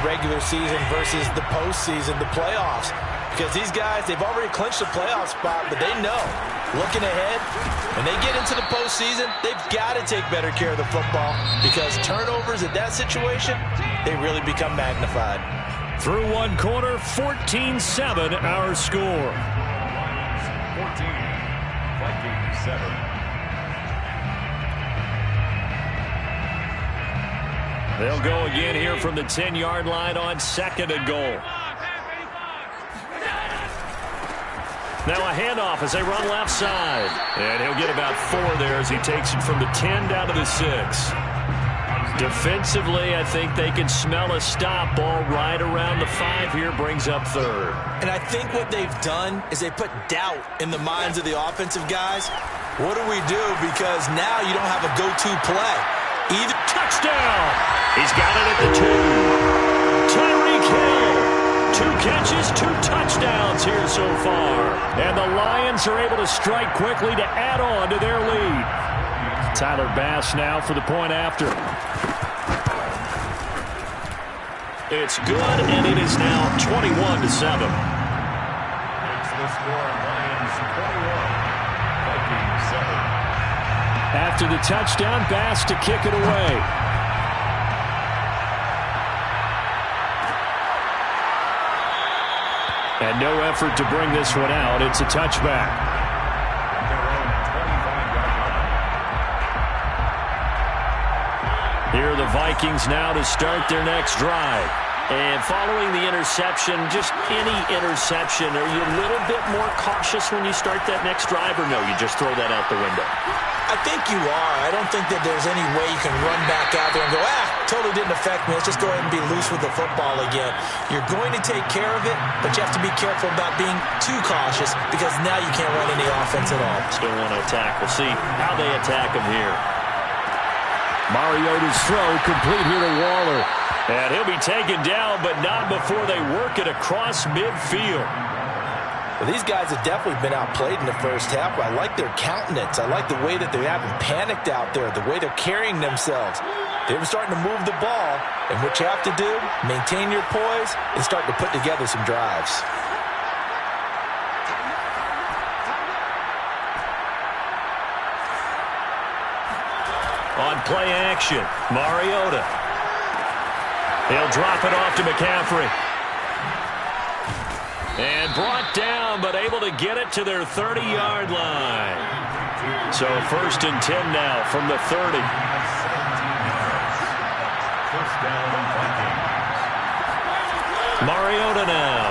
regular season versus the postseason, the playoffs. Because these guys, they've already clinched the playoff spot, but they know, looking ahead, when they get into the postseason, they've got to take better care of the football because turnovers in that situation, they really become magnified. Through one quarter, 14-7 our score. 14, Vikings 7. They'll go again here from the 10-yard line on 2nd and goal. Now a handoff as they run left side. And he'll get about 4 there as he takes it from the 10 down to the 6. Defensively, I think they can smell a stop. Ball right around the 5 here, brings up 3rd. And I think what they've done is they put doubt in the minds of the offensive guys. What do we do? Because now you don't have a go-to play. Either touchdown. He's got it at the 2. Tyreek Hill. 2 catches, 2 touchdowns here so far. And the Lions are able to strike quickly to add on to their lead. Tyler Bass now for the point after. It's good, and it is now 21-7. It's the score, Lions 21, Vikings 7. After the touchdown, Bass to kick it away. And no effort to bring this one out. It's a touchback. Here are the Vikings now to start their next drive. And following the interception, just any interception, are you a little bit more cautious when you start that next drive, or no, you just throw that out the window? I think you are. I don't think that there's any way you can run back out there and go, totally didn't affect me. Let's just go ahead and be loose with the football again. You're going to take care of it, but you have to be careful about being too cautious because now you can't run any offense at all. Still want to attack. We'll see how they attack him here. Mariota's throw complete here to Waller. And he'll be taken down, but not before they work it across midfield. Well, these guys have definitely been outplayed in the first half. I like their countenance. I like the way that they haven't panicked out there, the way they're carrying themselves. They were starting to move the ball, and what you have to do, maintain your poise and start to put together some drives. On play action, Mariota. He'll drop it off to McCaffrey. And brought down, but able to get it to their 30-yard line. So 1st and 10 now from the 30. First down, Vikings. Mariota now.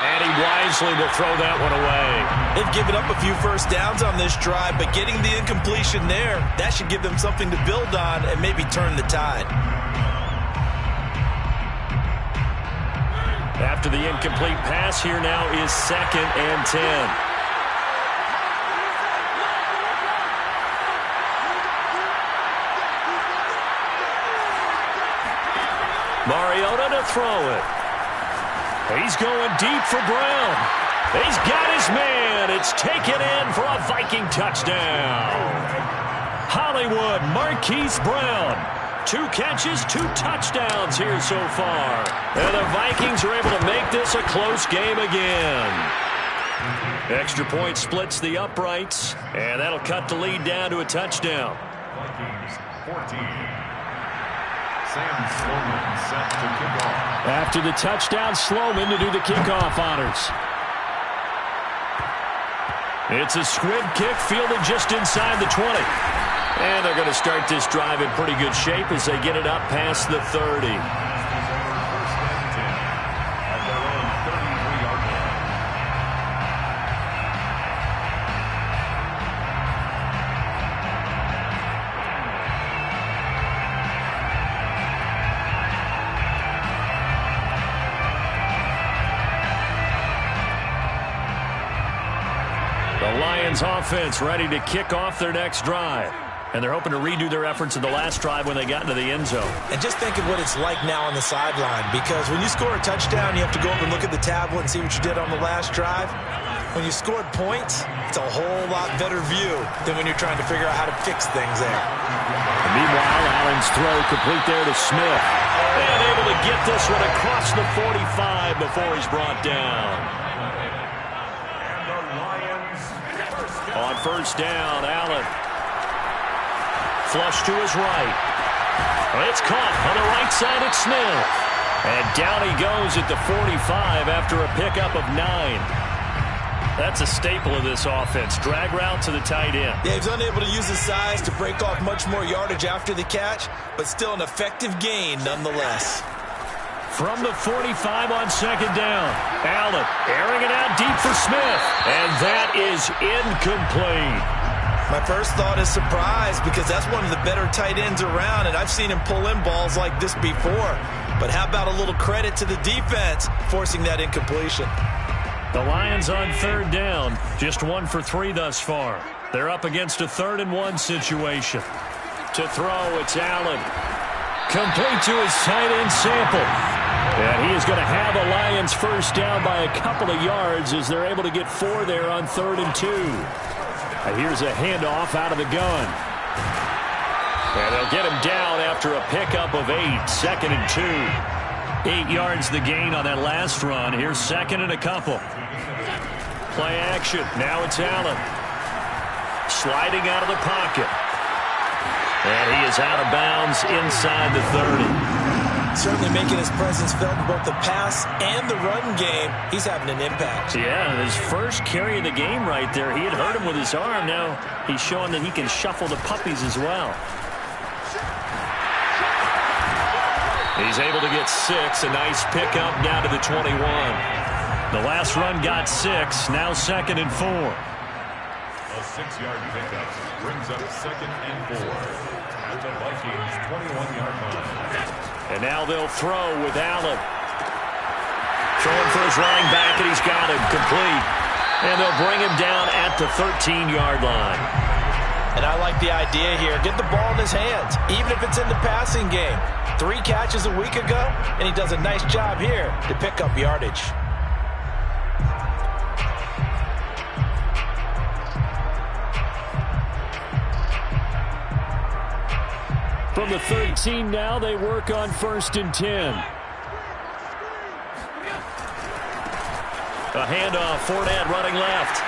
And he wisely will throw that one away. They've given up a few first downs on this drive, but getting the incompletion there, that should give them something to build on and maybe turn the tide. After the incomplete pass, here now is 2nd and 10. Mariota to throw it. He's going deep for Brown. He's got his man. It's taken in for a Viking touchdown. Hollywood Marquise Brown. 2 catches, 2 touchdowns here so far. And the Vikings are able to make this a close game again. Extra point splits the uprights, and that'll cut the lead down to a touchdown. Vikings 14. Sam Sloman set to kick off. After the touchdown, Sloman to do the kickoff honors. It's a squib kick fielded just inside the 20. And they're going to start this drive in pretty good shape as they get it up past the 30. The Lions offense ready to kick off their next drive. And they're hoping to redo their efforts in the last drive when they got into the end zone. And just think of what it's like now on the sideline, because when you score a touchdown, you have to go up and look at the tablet and see what you did on the last drive. When you scored points, it's a whole lot better view than when you're trying to figure out how to fix things there. And meanwhile, Allen's throw complete there to Smith. And able to get this one across the 45 before he's brought down. On first down, Allen. Flush to his right. It's caught on the right side at Smith. And down he goes at the 45 after a pickup of 9. That's a staple of this offense. Drag route to the tight end. Yeah, he's unable to use his size to break off much more yardage after the catch, but still an effective gain nonetheless. From the 45 on second down, Allen airing it out deep for Smith. And that is incomplete. My first thought is surprise because that's one of the better tight ends around, and I've seen him pull in balls like this before. But how about a little credit to the defense forcing that incompletion? The Lions on third down, just 1 for 3 thus far. They're up against a 3rd and 1 situation. To throw, it's Allen. Complete to his tight end Sample. And he is going to have a Lions first down by a couple of yards as they're able to get 4 there on 3rd and 2. Here's a handoff out of the gun. And they'll get him down after a pickup of 8, 2nd and 2. 8 yards the gain on that last run. Here's 2nd and a couple. Play action. Now it's Allen. Sliding out of the pocket. And he is out of bounds inside the 30. Certainly making his presence felt in both the pass and the run game. He's having an impact. Yeah, his first carry of the game right there. He had hurt him with his arm. Now he's showing that he can shuffle the puppies as well. He's able to get 6. A nice pickup down to the 21. The last run got 6. Now 2nd and 4. A 6-yard pickup brings up 2nd and 4 at the Vikings 21-yard line. And now they'll throw with Allen. Throwing for his running back, and he's got him complete. And they'll bring him down at the 13-yard line. And I like the idea here. Get the ball in his hands, even if it's in the passing game. 3 catches a week ago, and he does a nice job here to pick up yardage. From the 13 now, they work on 1st and 10. A handoff, Fournette running left.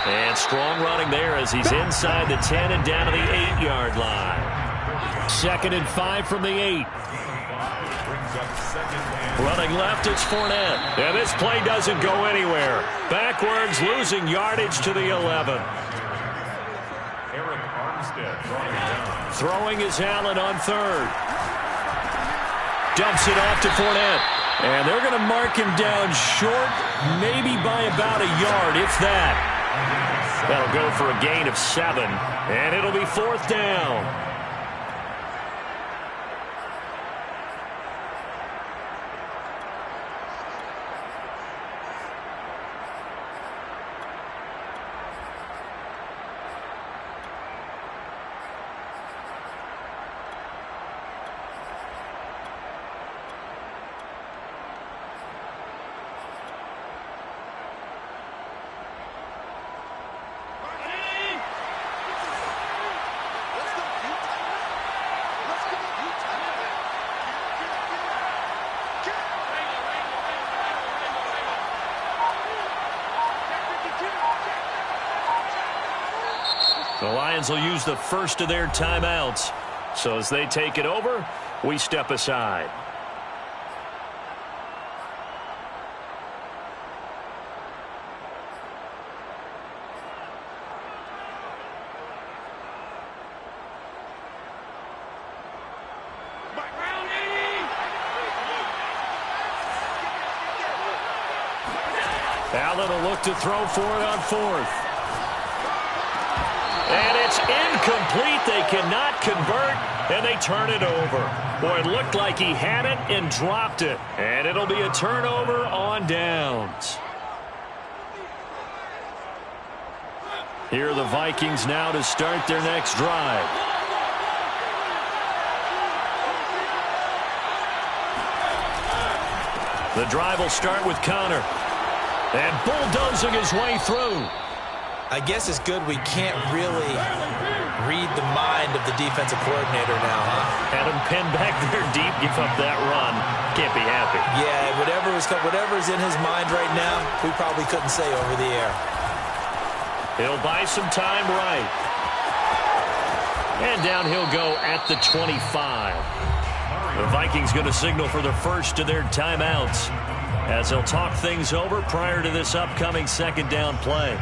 And strong running there as he's inside the 10 and down to the 8-yard line. 2nd and 5 from the 8. Running left, it's Fournette. And this play doesn't go anywhere. Backwards, losing yardage to the 11. Throwing is Allen on 3rd. Dumps it off to Fournette. And they're going to mark him down short, maybe by about a yard, if that. That'll go for a gain of 7. And it'll be 4th down. The Lions will use the first of their timeouts. So as they take it over, we step aside. Allen will look to throw for it on 4th. And it's incomplete. They cannot convert, and they turn it over. Boy, it looked like he had it and dropped it. And it'll be a turnover on downs. Here are the Vikings now to start their next drive. The drive will start with Connor. And bulldozing his way through. I guess it's good we can't really read the mind of the defensive coordinator now, huh? Had him pinned back there deep, give up that run. Can't be happy. Yeah, whatever's in his mind right now, we probably couldn't say over the air. He'll buy some time right. And down he'll go at the 25. The Vikings going to signal for the first of their timeouts as they'll talk things over prior to this upcoming second down play.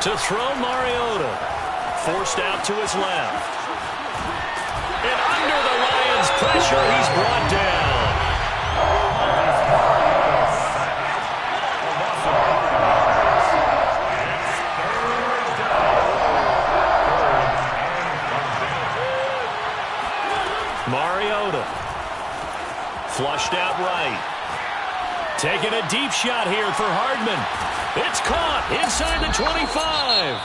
To throw, Mariota. Forced out to his left. And under the Lions' pressure, he's brought down. Mariota. Flushed out right. Taking a deep shot here for Hardman. It's caught inside the 25.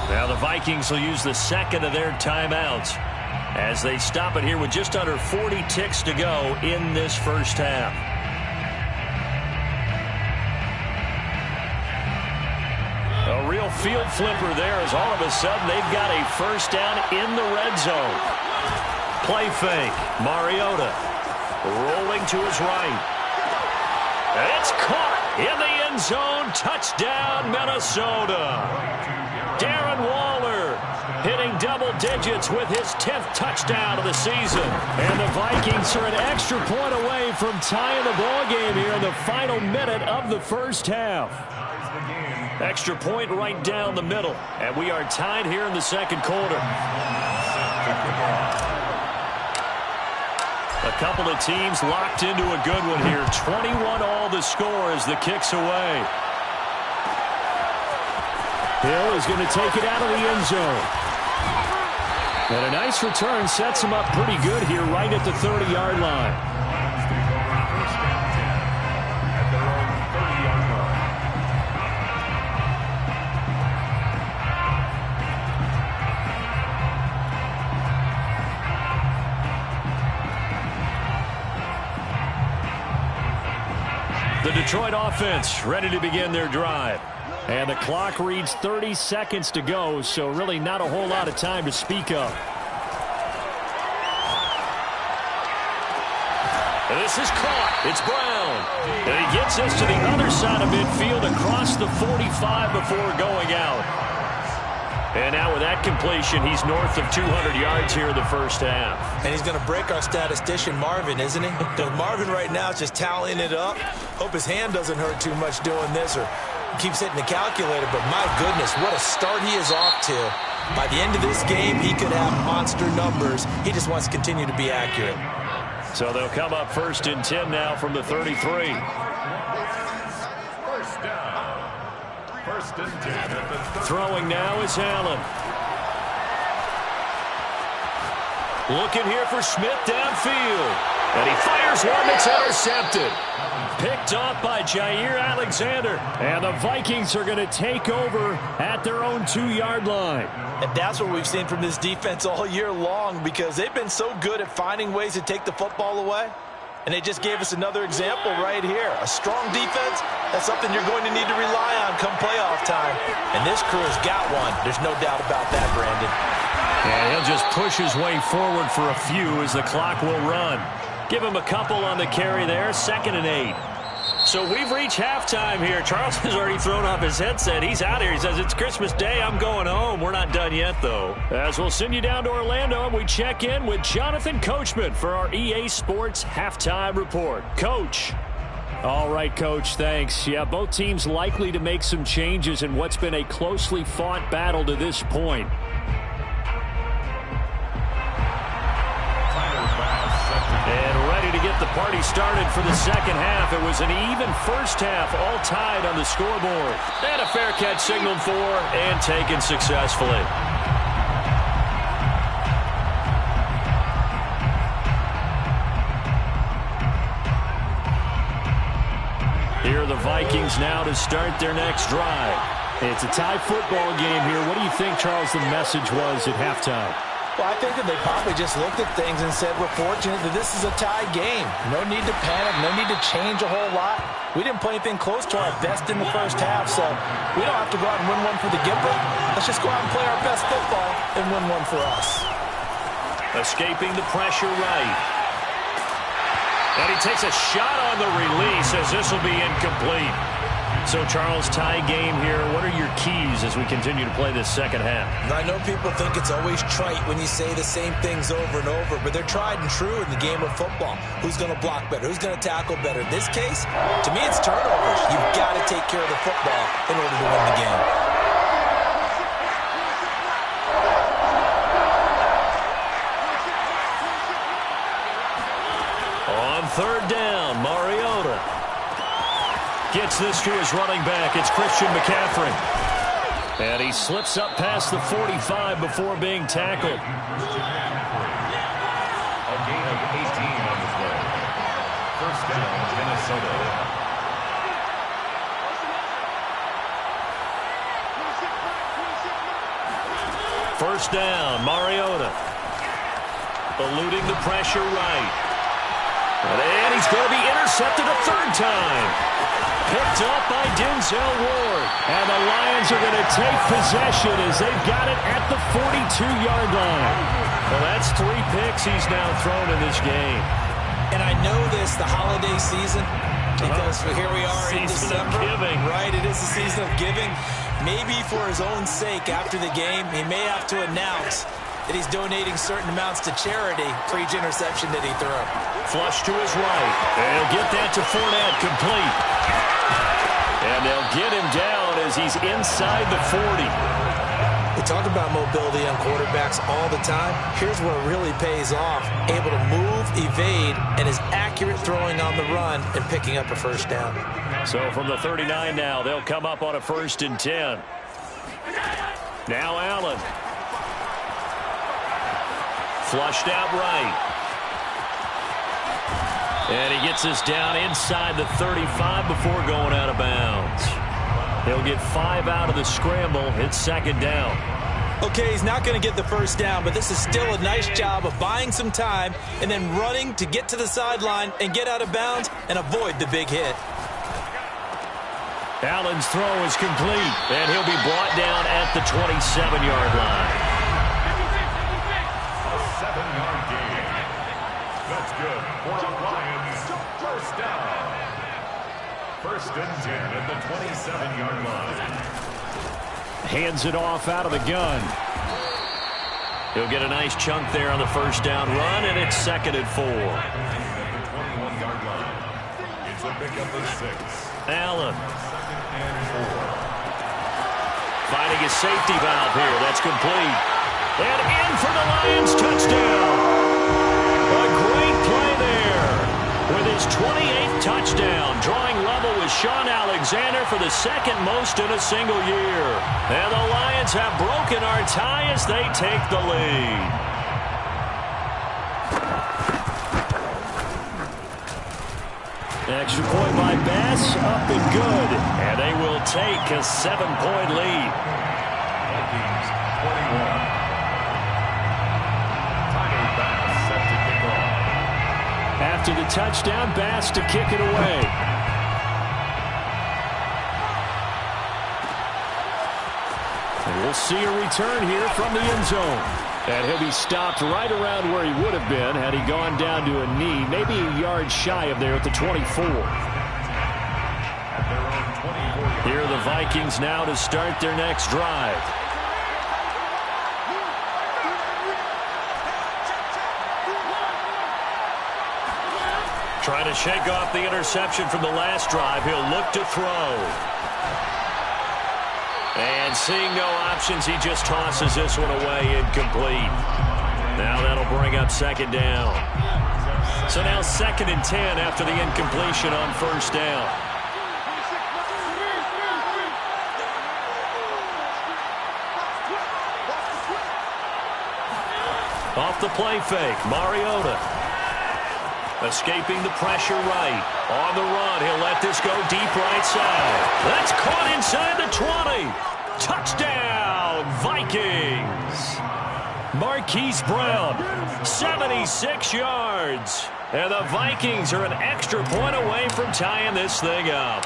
Now the Vikings will use the second of their timeouts as they stop it here with just under 40 ticks to go in this first half. A real field flipper there as all of a sudden they've got a first down in the red zone. Play fake. Mariota rolling to his right. It's caught in the end zone. Touchdown, Minnesota. Darren Waller hitting double digits with his 10th touchdown of the season. And the Vikings are an extra point away from tying the ball game here in the final minute of the first half. Extra point right down the middle. And we are tied here in the second quarter. A couple of teams locked into a good one here. 21 all the score as the kick's away. Hill is going to take it out of the end zone. And a nice return sets him up pretty good here right at the 30-yard line. The Detroit offense ready to begin their drive. And the clock reads 30 seconds to go, so really not a whole lot of time to speak of. And this is caught. It's Brown. And he gets us to the other side of midfield across the 45 before going out. And now with that completion, he's north of 200 yards here in the first half. And he's going to break our statistician, Marvin, isn't he? Because Marvin right now is just tallying it up. Hope his hand doesn't hurt too much doing this or keeps hitting the calculator. But my goodness, what a start he is off to. By the end of this game, he could have monster numbers. He just wants to continue to be accurate. So they'll come up 1st and 10 now from the 33. First down. 1st and 10 at the 30. Throwing now is Allen. Looking here for Smith downfield. And he fires one that's intercepted. Picked off by Jair Alexander. And the Vikings are going to take over at their own 2-yard line. And that's what we've seen from this defense all year long, because they've been so good at finding ways to take the football away. And they just gave us another example right here. A strong defense, that's something you're going to need to rely on come playoff time. And this crew has got one. There's no doubt about that, Brandon. And he'll just push his way forward for a few as the clock will run. Give him a couple on the carry there, 2nd and 8. So we've reached halftime here. Charles has already thrown off his headset. He's out here. He says, it's Christmas Day. I'm going home. We're not done yet, though. As we'll send you down to Orlando, and we check in with Jonathan Coachman for our EA Sports Halftime Report. Coach. All right, Coach, thanks. Yeah, both teams likely to make some changes in what's been a closely fought battle to this point. And ready to get the party started for the second half. It was an even first half, all tied on the scoreboard. And a fair catch signaled for and taken successfully. Here are the Vikings now to start their next drive. It's a tie football game here. What do you think, Charles, the message was at halftime? Well, I think that they probably just looked at things and said, we're fortunate that this is a tie game. No need to panic, no need to change a whole lot. We didn't play anything close to our best in the first half, so we don't have to go out and win one for the Gipper. Let's just go out and play our best football and win one for us. Escaping the pressure right. And he takes a shot on the release as this will be incomplete. So, Charles, tie game here. What are your keys as we continue to play this second half? I know people think it's always trite when you say the same things over and over, but they're tried and true in the game of football. Who's going to block better? Who's going to tackle better? In this case, to me, it's turnovers. You've got to take care of the football in order to win the game. On third down, Mariota gets this to his running back. It's Christian McCaffrey. And he slips up past the 45 before being tackled. A gain of 18 on the play. First down, Minnesota. First down, Mariota. Eluding the pressure right. And he's going to be intercepted a third time. Picked up by Denzel Ward. And the Lions are going to take possession as they've got it at the 42-yard line. Well, that's 3 picks he's now thrown in this game. And I know this, the holiday season, because here we are in December. Giving. Right, it is the season of giving. Maybe for his own sake after the game, he may have to announce that he's donating certain amounts to charity for each interception that he threw. Flush to his right. And he'll get that to Fournette, complete. And they'll get him down as he's inside the 40. We talk about mobility on quarterbacks all the time. Here's where it really pays off. Able to move, evade, and is accurate throwing on the run and picking up a first down. So from the 39 now, they'll come up on a 1st and 10. Now Allen. Flushed out right. And he gets us down inside the 35 before going out of bounds. He'll get 5 out of the scramble. It's 2nd down. Okay, he's not going to get the first down, but this is still a nice job of buying some time and then running to get to the sideline and get out of bounds and avoid the big hit. Allen's throw is complete, and he'll be brought down at the 27-yard line. A 7-yard gain. That's good for the Lions. First down. 1st and 10 at the 27-yard line. Hands it off out of the gun. He'll get a nice chunk there on the first down run, and it's 2nd and 4. At the 21-yard line. It's a pickup of 6. Allen. 2nd and 4. Finding his safety valve here. That's complete. And in for the Lions touchdown. A great play there. With his 28th touchdown, drawing level with Sean Alexander for the 2nd most in a single year. And the Lions have broken our tie as they take the lead. Extra point by Bass, up and good. And they will take a 7-point lead. Vikings 21. Tyler Bass set to kick off. After the touchdown, Bass to kick it away. And we'll see a return here from the end zone. And he'll be stopped right around where he would have been had he gone down to a knee, maybe a yard shy of there at the 24. At their own 24. Here are the Vikings now to start their next drive. Trying to shake off the interception from the last drive. He'll look to throw. And seeing no options, he just tosses this one away, incomplete. Now that'll bring up 2nd down. So now 2nd and 10 after the incompletion on first down. Off the play fake, Mariota. Escaping the pressure right. On the run, he'll let this go deep right side. That's caught inside the 20. Touchdown, Vikings. Marquise Brown, 76 yards. And the Vikings are an extra point away from tying this thing up.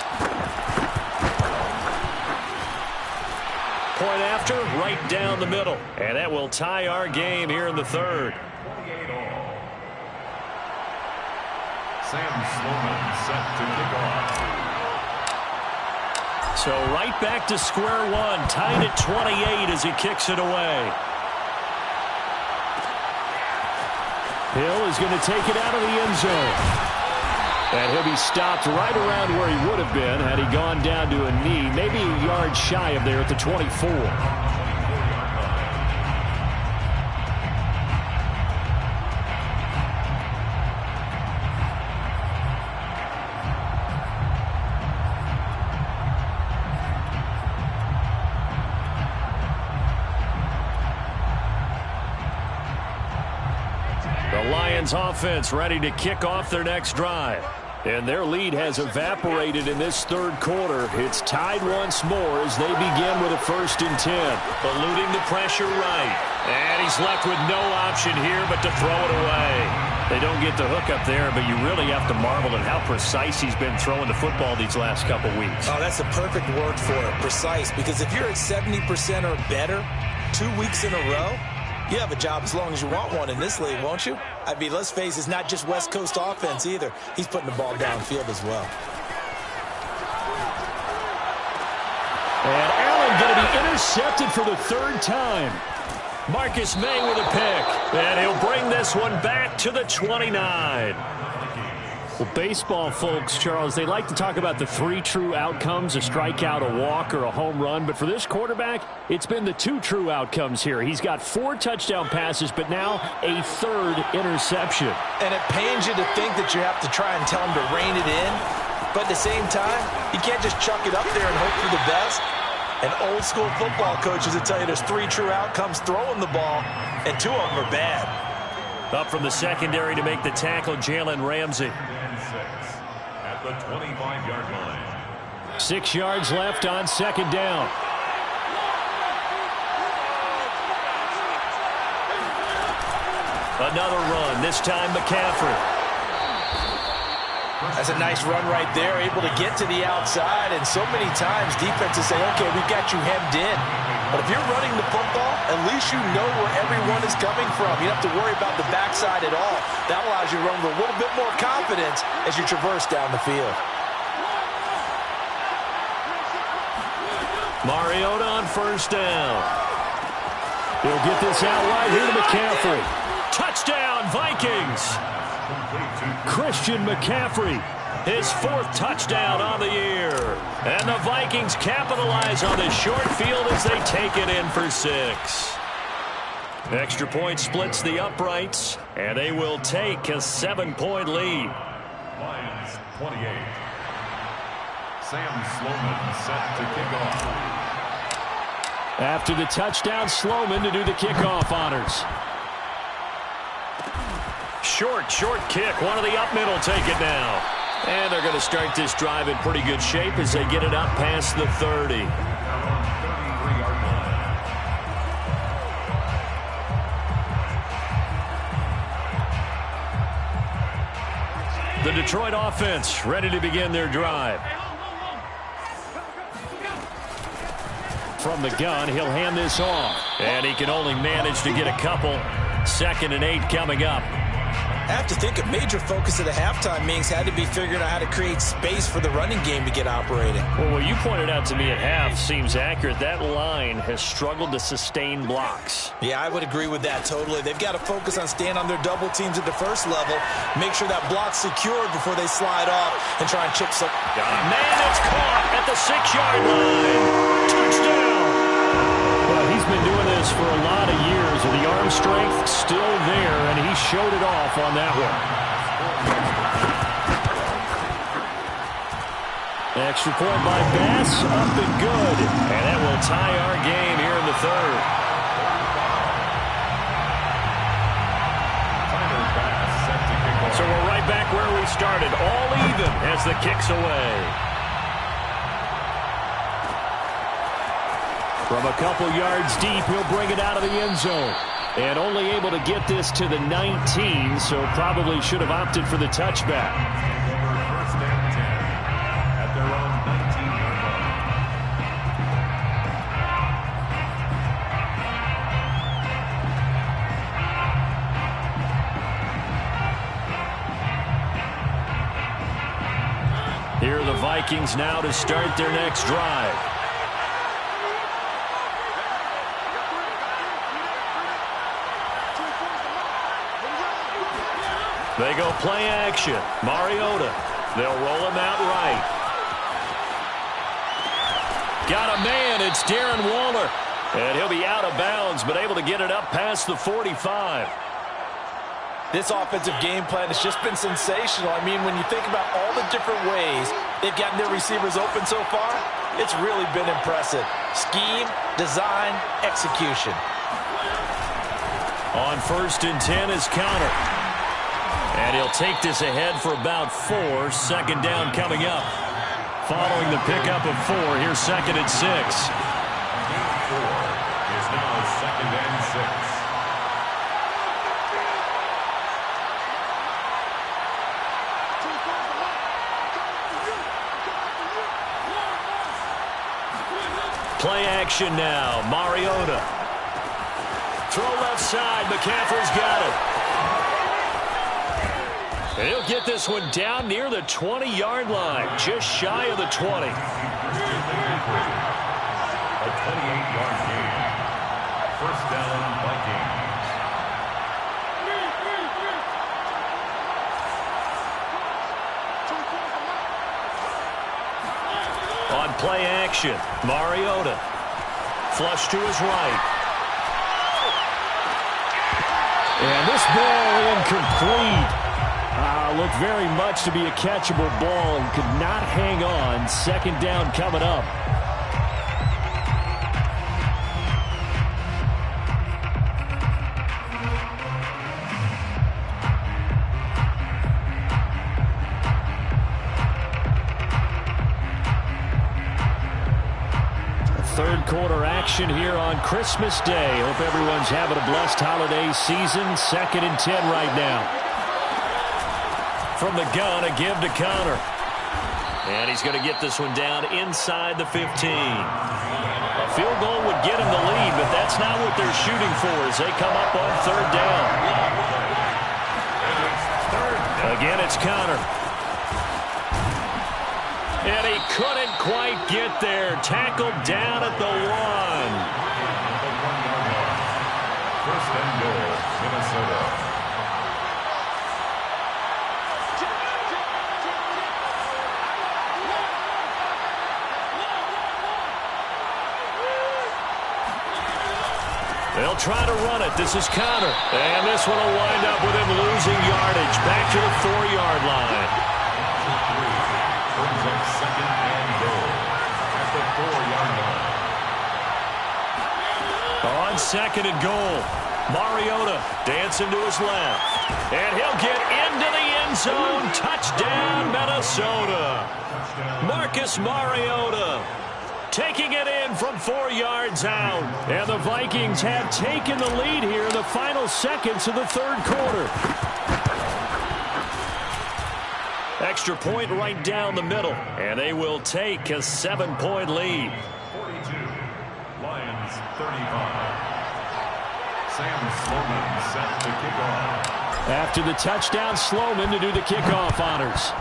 Point after, right down the middle. And that will tie our game here in the third. Sam Sloman set to kick off. So right back to square one, tied at 28 as he kicks it away. Hill is going to take it out of the end zone. And he'll be stopped right around where he would have been had he gone down to a knee, maybe a yard shy of there at the 24. The Lions offense ready to kick off their next drive. And their lead has evaporated in this third quarter. It's tied once more as they begin with a 1st and 10. Eluding the pressure right. And he's left with no option here but to throw it away. They don't get the hook up there, but you really have to marvel at how precise he's been throwing the football these last couple weeks. Oh, that's the perfect word for it, precise. Because if you're at 70% or better 2 weeks in a row, you have a job as long as you want one in this league, won't you? I mean, let's face it, it's not just West Coast offense either. He's putting the ball downfield as well. And Allen going to be intercepted for the 3rd time. Marcus May with a pick. And he'll bring this one back to the 29. Well, baseball folks, Charles, they like to talk about the 3 true outcomes, a strikeout, a walk, or a home run. But for this quarterback, it's been the 2 true outcomes here. He's got 4 touchdown passes, but now a 3rd interception. And it pains you to think that you have to try and tell him to rein it in. But at the same time, you can't just chuck it up there and hope for the best. And old school football coaches will tell you there's 3 true outcomes throwing the ball, and 2 of them are bad. Up from the secondary to make the tackle, Jalen Ramsey. At the 25-yard line. 6 yards left on 2nd down. Another run, this time McCaffrey. That's a nice run right there, able to get to the outside. And so many times defenses say, okay, we've got you hemmed in. But if you're running the football, at least you know where everyone is coming from. You don't have to worry about the backside at all. That allows you to run with a little bit more confidence as you traverse down the field. Mariota on 1st down. He'll get this out right here to McCaffrey. Touchdown, Vikings. Christian McCaffrey. His 4th touchdown on the year. And the Vikings capitalize on this short field as they take it in for 6. Extra point splits the uprights, and they will take a 7-point lead. Lions 28. Sam Sloman set to kick off. After the touchdown, Sloman to do the kickoff honors. Short kick. One of the up middle take it now. And they're going to start this drive in pretty good shape as they get it up past the 30. 33-yard line. The Detroit offense ready to begin their drive. From the gun, he'll hand this off. And he can only manage to get a couple. 2nd and 8 coming up. I have to think a major focus of the halftime meetings had to be figuring out how to create space for the running game to get operating. Well, what you pointed out to me at half seems accurate. That line has struggled to sustain blocks. Yeah, I would agree with that totally. They've got to focus on staying on their double teams at the first level, make sure that block's secured before they slide off and try and chip some. Man, it's caught at the 6-yard line. Touchdown. Well, he's been doing this for a lot of years, and the arm strength still there, and he showed it off on that one. Extra point by Bass, up and good. And that will tie our game here in the 3rd. So we're right right back where we started, all even as the kick's away. From a couple yards deep, he'll bring it out of the end zone. And only able to get this to the 19, so probably should have opted for the touchback. First and 10 at their own 19-yard line. Here are the Vikings now to start their next drive. They go play action. Mariota. They'll roll him out right. Got a man. It's Darren Waller. And he'll be out of bounds, but able to get it up past the 45. This offensive game plan has just been sensational. I mean, when you think about all the different ways they've gotten their receivers open so far, it's really been impressive. Scheme, design, execution. On 1st and 10 is Connor. And he'll take this ahead for about 4. Second down coming up. Following the pickup of 4, here's 2nd and 6. 4 is now 2nd and 6. Play action now. Mariota. Throw left side. McCaffrey's got it. And he'll get this one down near the 20-yard line. Just shy of the 20. A 28-yard gain. First down, Vikings. On play action, Mariota. Flush to his right. And this ball incomplete. Looked very much to be a catchable ball and could not hang on. Second down coming up. Third quarter action here on Christmas Day. Hope everyone's having a blessed holiday season. 2nd and 10 right now. From the gun, a give to Connor. And he's going to get this one down inside the 15. A field goal would get him the lead, but that's not what they're shooting for as they come up on 3rd down. Again, it's Connor. And he couldn't quite get there. Tackled down at the 1. First and goal, Minnesota. They'll try to run it. This is Connor. And this one will wind up with him losing yardage. Back to the 4-yard line. Brings up 2nd and goal at the 4-yard line. On 2nd and goal, Mariota dancing to his left. And he'll get into the end zone. Touchdown, Minnesota. Marcus Mariota taking it in from 4 yards out. And the Vikings have taken the lead here in the final seconds of the 3rd quarter. Extra point right down the middle. And they will take a 7-point lead. 42, Lions 35. Sam Sloman set the kickoff. After the touchdown, Sloman to do the kickoff honors.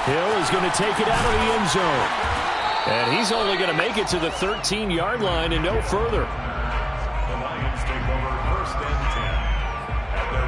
Hill is going to take it out of the end zone. And he's only going to make it to the 13-yard line and no further. The Lions take over 1st and 10 at their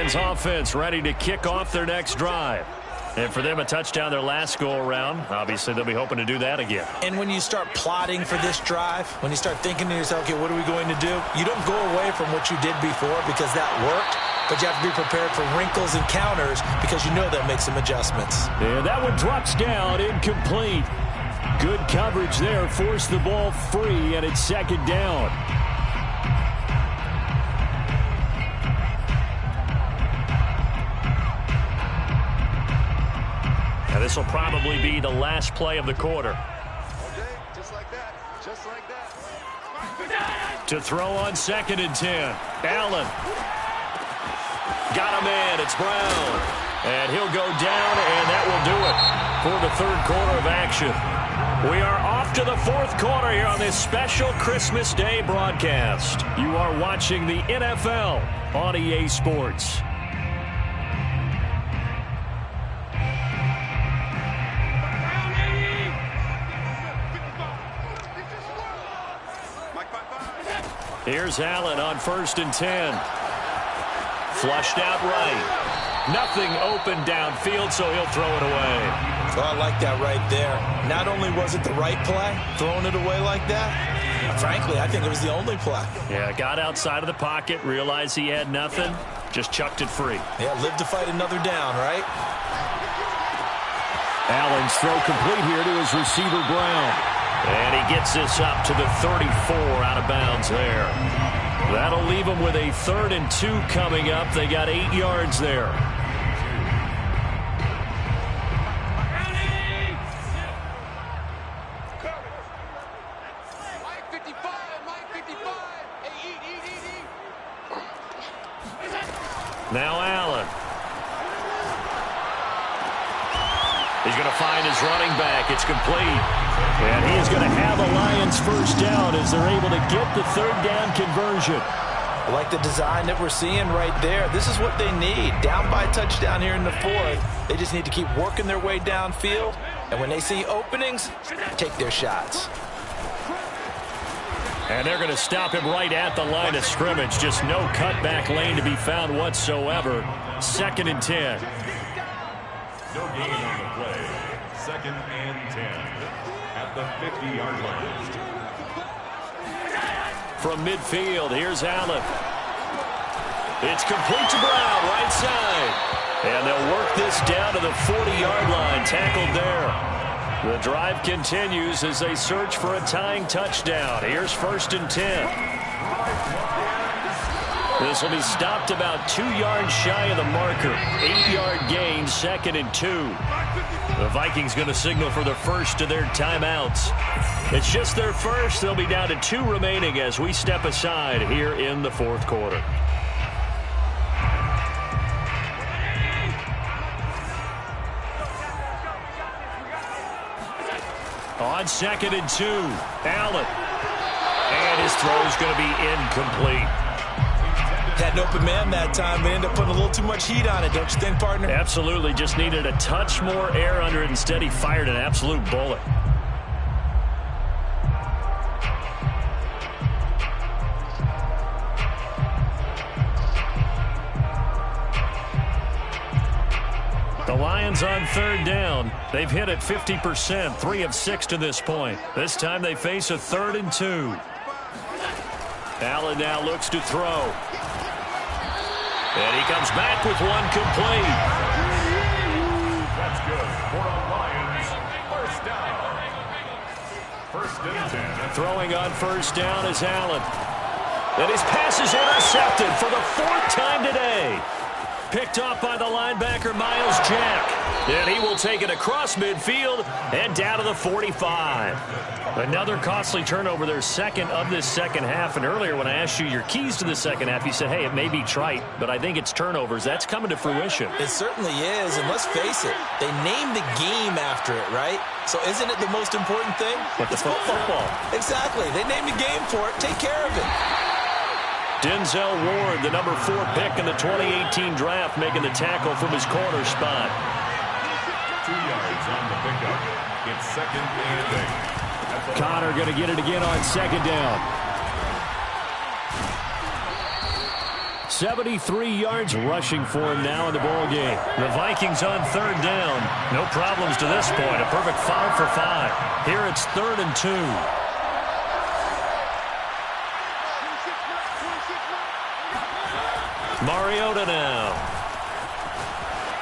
Lions offense ready to kick off their next drive. And for them, a touchdown their last go-around. Obviously, they'll be hoping to do that again. And when you start plotting for this drive, when you start thinking to yourself, okay, what are we going to do? You don't go away from what you did before because that worked, but you have to be prepared for wrinkles and counters because you know that makes some adjustments. And that one drops down, incomplete. Good coverage there, forced the ball free, and it's second down. Now, this will probably be the last play of the quarter. Okay, just like that. Just like that. To throw on 2nd and 10. Allen. Got him in. It's Brown. And he'll go down, and that will do it for the third quarter of action. We are off to the fourth quarter here on this special Christmas Day broadcast. You are watching the NFL on EA Sports. Here's Allen on 1st and 10. Flushed out right. Nothing open downfield, so he'll throw it away. Oh, I like that right there. Not only was it the right play, throwing it away like that, frankly, I think it was the only play. Yeah, got outside of the pocket, realized he had nothing, just chucked it free. Yeah, live to fight another down, right? Allen's throw complete here to his receiver, Brown. And he gets this up to the 34 out of bounds there. That'll leave them with a 3rd and 2 coming up. They got 8 yards there. Now Allen. He's going to find his running back. It's complete. And he is going to have a Lions first down as they're able to get the 3rd down conversion. I like the design that we're seeing right there. This is what they need. Down by a touchdown here in the 4th. They just need to keep working their way downfield. And when they see openings, take their shots. And they're going to stop him right at the line of scrimmage. Just no cutback lane to be found whatsoever. 2nd and 10. No gain on the play. 2nd and 10 at the 50-yard line. From midfield, here's Allen. It's complete to Brown, right side. And they'll work this down to the 40-yard line, tackled there. The drive continues as they search for a tying touchdown. Here's 1st and 10. This will be stopped about 2 yards shy of the marker. 8-yard gain, 2nd and 2. The Vikings going to signal for the first of their timeouts. It's just their first. They'll be down to 2 remaining as we step aside here in the 4th quarter. On 2nd and 2, Allen. And his throw is going to be incomplete. Had an open man that time, but ended up putting a little too much heat on it, don't you think, partner? Absolutely. Just needed a touch more air under it. Instead, he fired an absolute bullet. The Lions on 3rd down. They've hit it 50%, 3 of 6 to this point. This time they face a 3rd and 2. Allen now looks to throw. And he comes back with one complete. That's good for a Lions first down. 1st and 10. Throwing on 1st down is Allen. And his pass is intercepted for the 4th time today. Picked off by the linebacker, Miles Jack. And he will take it across midfield and down to the 45. Another costly turnover, their 2nd of this second half. And earlier when I asked you your keys to the second half, you said, hey, it may be trite, but I think it's turnovers. That's coming to fruition. It certainly is, and let's face it, they named the game after it, right? So isn't it the most important thing? It's football. Exactly. They named the game for it. Take care of it. Denzel Ward, the number 4 pick in the 2018 draft, making the tackle from his corner spot. 2 yards on the pickup. It's 2nd and 8. Connor going to get it again on 2nd down. 73 yards rushing for him now in the ball game. The Vikings on third down. No problems to this point. A perfect 5 for 5. Here it's 3rd and 2. Mariota now.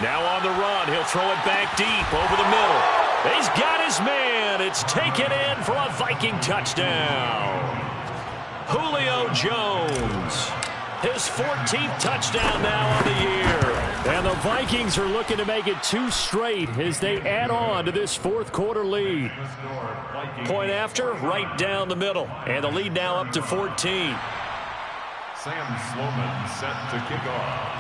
Now on the run. He'll throw it back deep over the middle. He's got his man. It's taken in for a Viking touchdown. Julio Jones. His 14th touchdown now on the year. And the Vikings are looking to make it 2 straight as they add on to this fourth quarter lead. Point after, right down the middle. And the lead now up to 14. Sam Sloman set to kick off.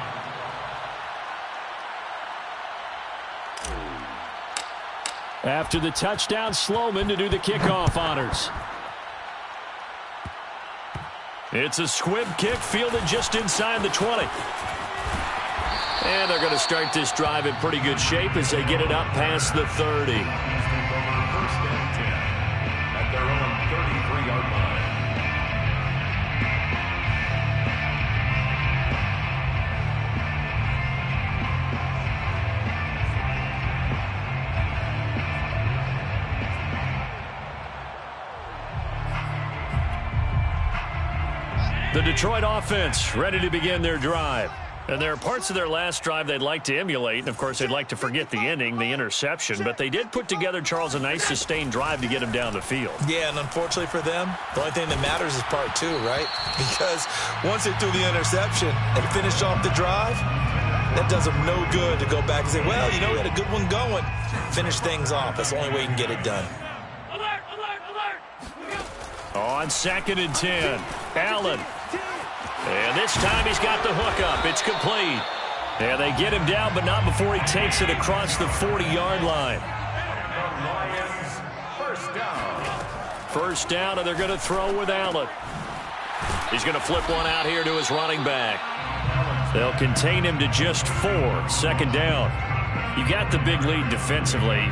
After the touchdown, Sloman to do the kickoff honors. It's a squib kick fielded just inside the 20. And they're going to start this drive in pretty good shape as they get it up past the 30. First and 10 at their own 33-yard line. The Detroit offense ready to begin their drive. And there are parts of their last drive they'd like to emulate. And, of course, they'd like to forget the ending, the interception. But they did put together, Charles, a nice sustained drive to get them down the field. Yeah, and unfortunately for them, the only thing that matters is part 2, right? Because once they threw the interception and finished off the drive, that does them no good to go back and say, well, you know, we had a good one going. Finish things off. That's the only way you can get it done. On 2nd and 10, Allen. And this time he's got the hook up. It's complete. And they get him down, but not before he takes it across the 40-yard line. First down, and they're going to throw with Allen. He's going to flip one out here to his running back. They'll contain him to just 4. 2nd down. You got the big lead defensively.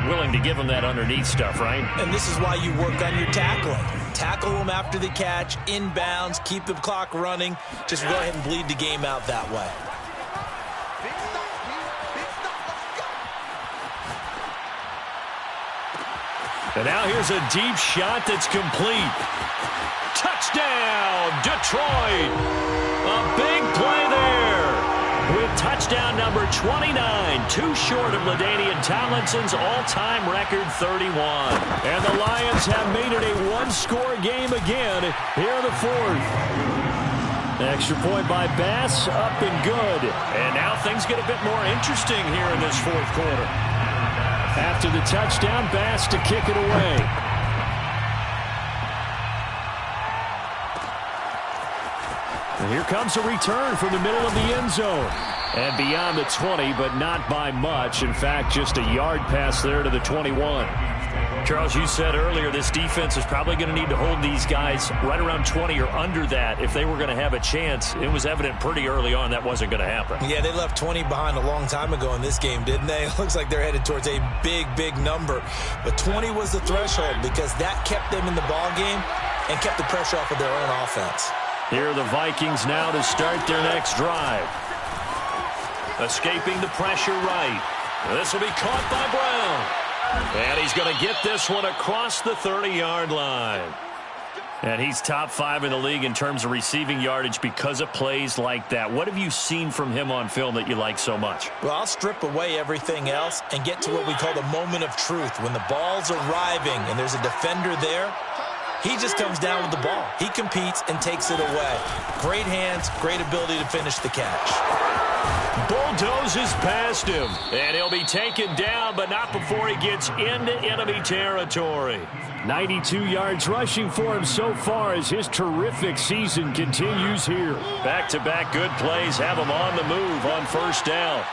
Willing to give him that underneath stuff, right? And this is why you work on your tackling. Tackle them after the catch, inbounds, keep the clock running. Just go ahead and bleed the game out that way. And now here's a deep shot that's complete. Touchdown, Detroit! A big play there. With touchdown number 29, too short of LaDainian Tomlinson's all-time record 31. And the Lions have made it a one-score game again here in the fourth. Extra point by Bass, up and good. And now things get a bit more interesting here in this fourth quarter. After the touchdown, Bass to kick it away. And here comes a return from the middle of the end zone. And beyond the 20, but not by much. In fact, just a yard pass there to the 21. Charles, you said earlier this defense is probably going to need to hold these guys right around 20 or under that if they were going to have a chance. It was evident pretty early on that wasn't going to happen. Yeah, they left 20 behind a long time ago in this game, didn't they? It looks like they're headed towards a big, big number. But 20 was the threshold because that kept them in the ball game and kept the pressure off of their own offense. Here are the Vikings now to start their next drive. Escaping the pressure right. This will be caught by Brown. And he's going to get this one across the 30-yard line. And he's top 5 in the league in terms of receiving yardage because of plays like that. What have you seen from him on film that you like so much? Well, I'll strip away everything else and get to what we call the moment of truth. When the ball's arriving and there's a defender there, he just comes down with the ball. He competes and takes it away. Great hands, great ability to finish the catch. Bulldozes past him, and he'll be taken down, but not before he gets into enemy territory. 92 yards rushing for him so far as his terrific season continues here. Back-to-back good plays have him on the move on first down.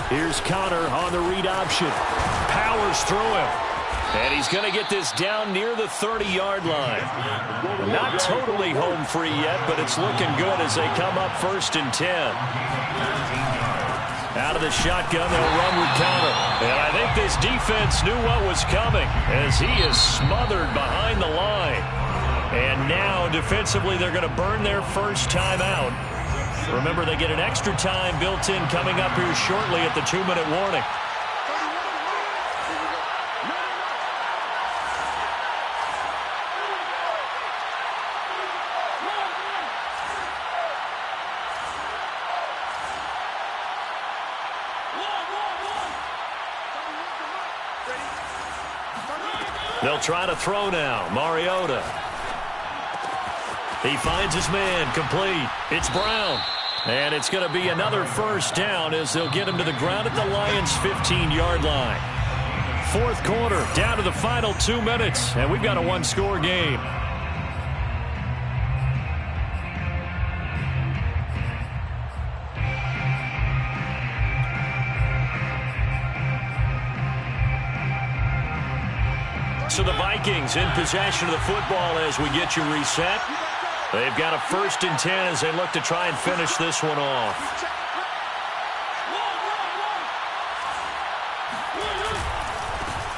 Here's Connor on the read option. Powers through him. And he's going to get this down near the 30-yard line. Not totally home free yet, but it's looking good as they come up 1st and 10. Out of the shotgun, they'll run with Connor. And I think this defense knew what was coming as he is smothered behind the line. And now, defensively, they're going to burn their first timeout. Remember, they get an extra time built in coming up here shortly at the 2-minute warning. They'll try to throw now. Mariota. He finds his man, complete. It's Brown. And it's going to be another first down as they'll get him to the ground at the Lions' 15-yard line. Fourth quarter, down to the final 2 minutes, and we've got a one-score game. So the Vikings in possession of the football as we get you reset. They've got a 1st and 10 as they look to try and finish this one off.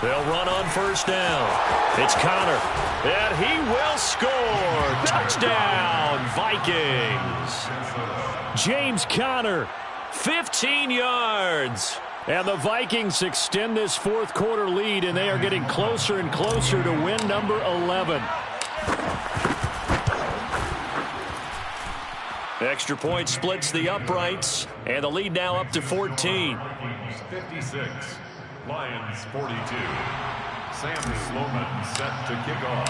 They'll run on first down. It's Connor. And he will score. Touchdown, Vikings. James Conner, 15 yards. And the Vikings extend this fourth quarter lead, and they are getting closer and closer to win number 11. Extra point splits the uprights, and the lead now up to 14. 56, Lions 42. Sam Sloman set to kick off.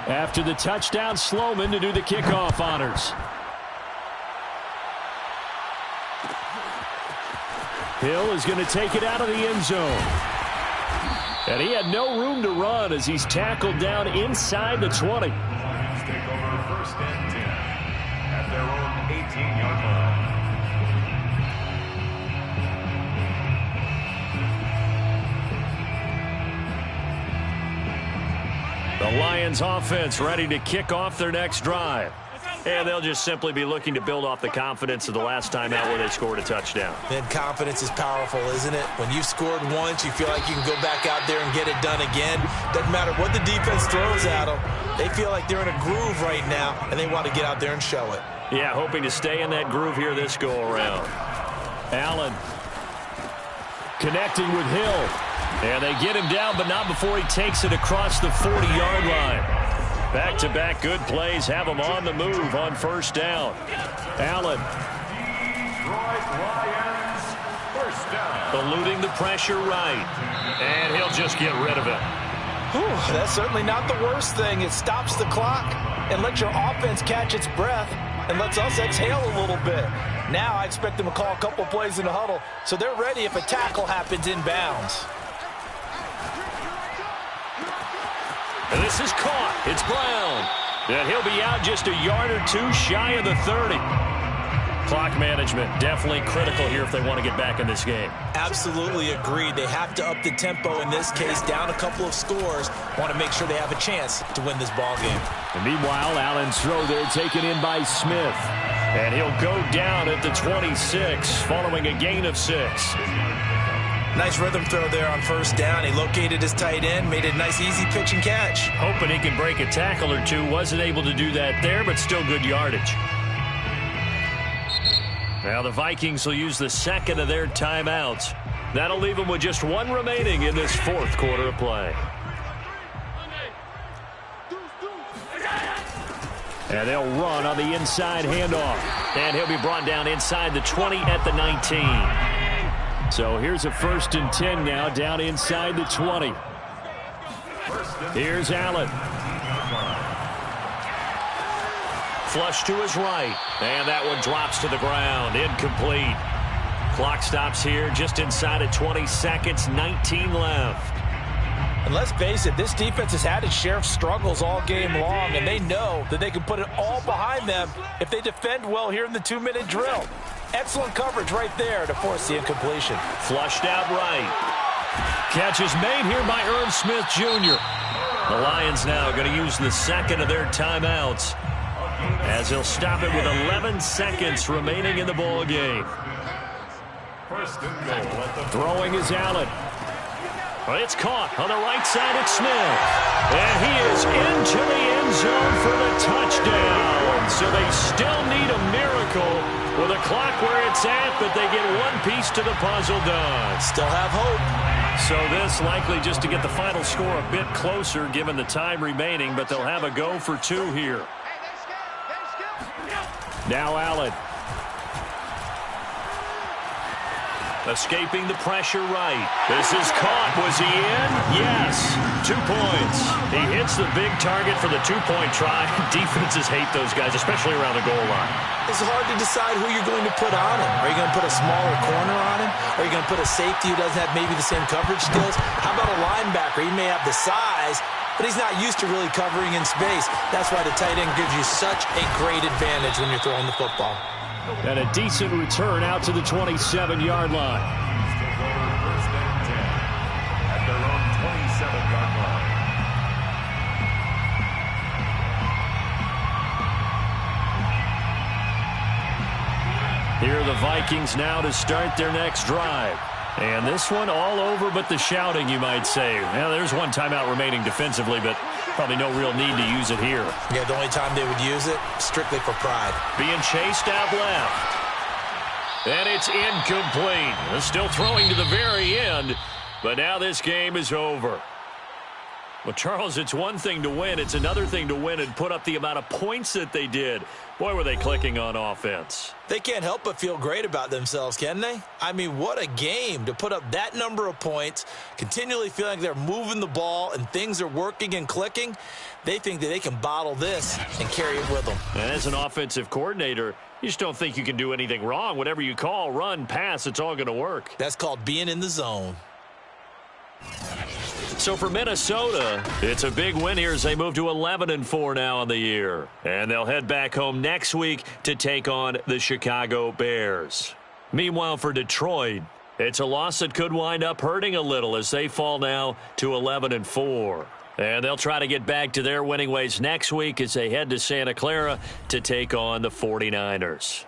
After the touchdown, Sloman to do the kickoff honors. Hill is going to take it out of the end zone. And he had no room to run as he's tackled down inside the 20. Lions take over 1st and 10 at their own 18-yard line. The Lions offense ready to kick off their next drive. And they'll just simply be looking to build off the confidence of the last time out where they scored a touchdown. Then confidence is powerful, isn't it? When you've scored once, you feel like you can go back out there and get it done again. Doesn't matter what the defense throws at them. They feel like they're in a groove right now, and they want to get out there and show it. Yeah, hoping to stay in that groove here this go-around. Allen connecting with Hill. And they get him down, but not before he takes it across the 40-yard line. Back-to-back good plays have him on the move on first down. Allen. Detroit Lions, first down. Eluding the pressure right. And he'll just get rid of it. Whew, that's certainly not the worst thing. It stops the clock and lets your offense catch its breath and lets us exhale a little bit. Now I expect them to call a couple plays in the huddle so they're ready if a tackle happens inbounds. And this is caught. It's Brown. And he'll be out just a yard or two shy of the 30. Clock management definitely critical here if they want to get back in this game. Absolutely agreed. They have to up the tempo in this case, down a couple of scores. Want to make sure they have a chance to win this ball game. And meanwhile, Allen's throw there taken in by Smith. And he'll go down at the 26 following a gain of 6. Nice rhythm throw there on first down. He located his tight end, made a nice easy pitch and catch. Hoping he can break a tackle or two. Wasn't able to do that there, but still good yardage. Now the Vikings will use the second of their timeouts. That'll leave them with just one remaining in this fourth quarter of play. And they'll run on the inside handoff. And he'll be brought down inside the 20 at the 19. So here's a 1st and 10 now, down inside the 20. Here's Allen. Flush to his right. And that one drops to the ground. Incomplete. Clock stops here just inside of 20 seconds. 19 left. And let's face it, this defense has had its share of struggles all game long, and they know that they can put it all behind them if they defend well here in the 2-minute drill. Excellent coverage right there to force the incompletion. Flushed out right. Catch is made here by Irv Smith Jr. The Lions now going to use the second of their timeouts as they'll stop it with 11 seconds remaining in the ball game. First and goal at the throwing is Allen. Well, it's caught on the right side. It's Smith. And he is into the end zone for the touchdown. So they still need a miracle with a clock where it's at, but they get one piece to the puzzle done. Still have hope. So this likely just to get the final score a bit closer given the time remaining, but they'll have a go for two here. Now Allen. Escaping the pressure right. This is caught. Was he in? Yes. 2 points. He hits the big target for the two-point try. Defenses hate those guys, especially around the goal line. It's hard to decide who you're going to put on him. Are you going to put a smaller corner on him? Are you going to put a safety who doesn't have maybe the same coverage skills? How about a linebacker? He may have the size, but he's not used to really covering in space. That's why the tight end gives you such a great advantage when you're throwing the football. And a decent return out to the 27-yard line. First and 10 at their own 27-yard line. Here are the Vikings now to start their next drive. And this one all over but the shouting, you might say. Well, there's one timeout remaining defensively, but probably no real need to use it here. Yeah, the only time they would use it, strictly for pride. Being chased out left. And it's incomplete. They're still throwing to the very end, but now this game is over. Well, Charles, it's one thing to win. It's another thing to win and put up the amount of points that they did. Boy, were they clicking on offense. They can't help but feel great about themselves, can they? I mean, what a game to put up that number of points, continually feeling like they're moving the ball and things are working and clicking. They think that they can bottle this and carry it with them. And as an offensive coordinator, you just don't think you can do anything wrong. Whatever you call, run, pass, it's all going to work. That's called being in the zone. So for Minnesota, it's a big win here as they move to 11-4 now on the year. And they'll head back home next week to take on the Chicago Bears. Meanwhile, for Detroit, it's a loss that could wind up hurting a little as they fall now to 11-4. And they'll try to get back to their winning ways next week as they head to Santa Clara to take on the 49ers.